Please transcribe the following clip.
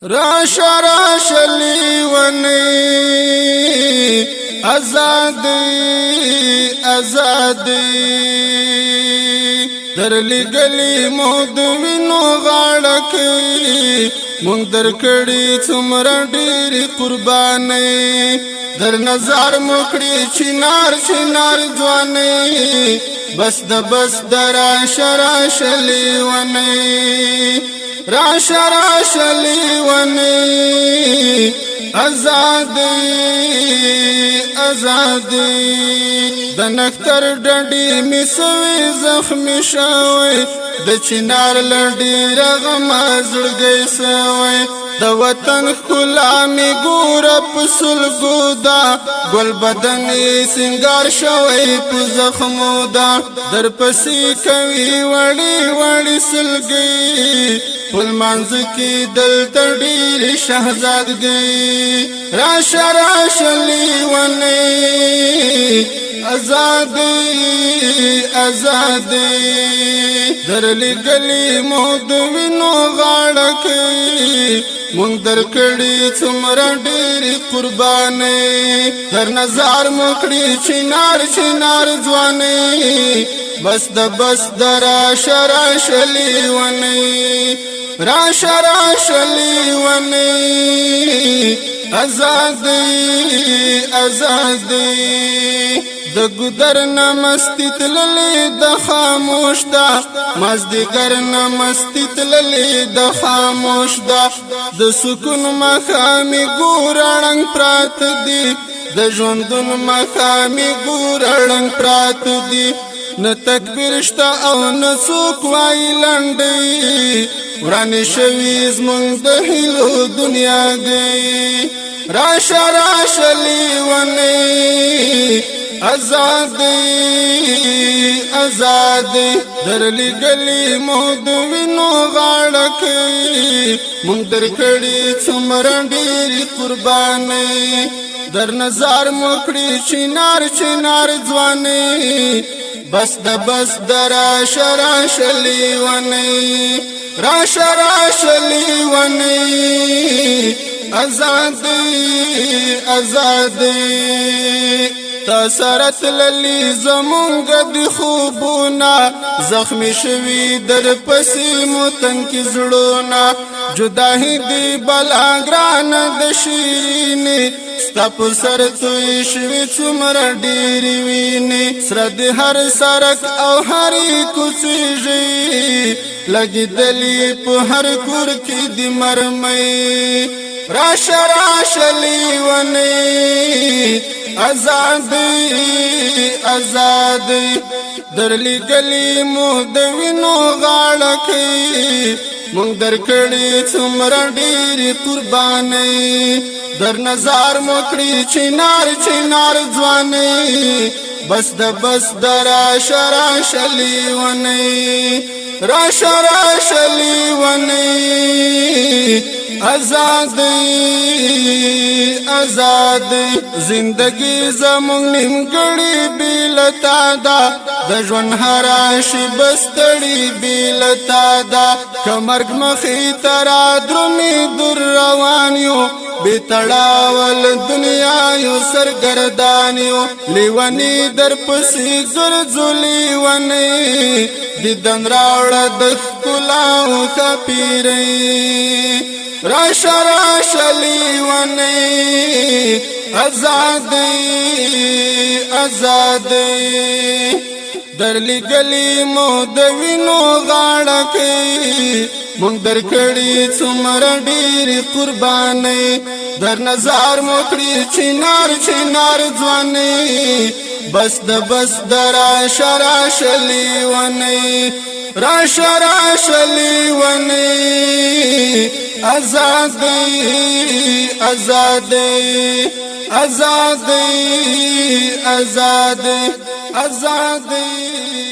راشا راشا لیونی ازادی ازادی در لګلی مود وینو غاړکی مونږ در کړي څومره ډېری قرباني در نظر مکړي چنار چنار ځواني بس د راشا راشا لیونی راشا راشا لیونی ازادی ازادی د نختر ډډی می سوي زخمی شوی د چنار لډی رغم زړګي سوی د وطن خلا می ګور پسل ګودا ګل بدن سنگار شوی په زخمو دا در پسې کوي وړي وړي سلګي پل منځ کې دل تډیر شهزادګي راشا راشا لیونی ازادی ازادی در لګلی مود وینو غاړکی مونږ در کړي څومره ډېری قرباني در نظر مکړي چنار چنار ځواني بس د راشا راشا لیونی راشا راشا لیونی ازادی ازادی د ګدر نمستی تللی د خاموش دا مازدیګر نمستی تللی د خاموش دا د سکون مخامي ګور اړنګ پرات دی د ژوندون مخامي ګور اړنګ پرات دی نه تکبیر شتا او نه څوک وای لنډي ورانه شوي زمونږ د هیلو دنیا دی راشا راشا لیونی ازادی ازادی در لګلی مود وینو غاړکی مونږ در کړي څومره ډېری قرباني در نظر مکړي چنار چنار ځواني بس د راشا راشا لیونی راشا راشا لیونی ازادی ازادی تا سرت للی زمونږ د خوبونا زخمی شوی در پسې موتن کی زړونا جداهی دی بلا ګران د شیرینی ستا په سر توی شوی څومره ډېری ویني سره د هر سرک او هرې کوڅېږي لګېدلي په هر کور کې د مرمۍ راشا راشا لیونی ازادی ازادی در لګلی مو د وینو غاړکی مونږ در کړي څومره ډېری قرباني در نظر مکړي چنار چنار ځواني بس د راشا راشا لیونی راشا راشا لیونی ازادی ازادی زندگی زمونږ نیمګړې بیلتا دا د ژوند هراشي بستړي بیلتا دا کمرګ مخې ترا درومي در روان یو بیتړاول دنیا یو سرګردان یو لیونی در پسې ګرځو لیونی دیدن راوړه د ښکلاو کپیرې راشا راشا لیونی ازادی ازادی در لګلی مو د وینو غاړکی مونږ در کړي څومره ډېری قرباني در نظر مکړي چنار چنار ځواني بس د راشا راشا لیونی راشا راشا لیونی ازادی ازادی ازادی ازادی ازادی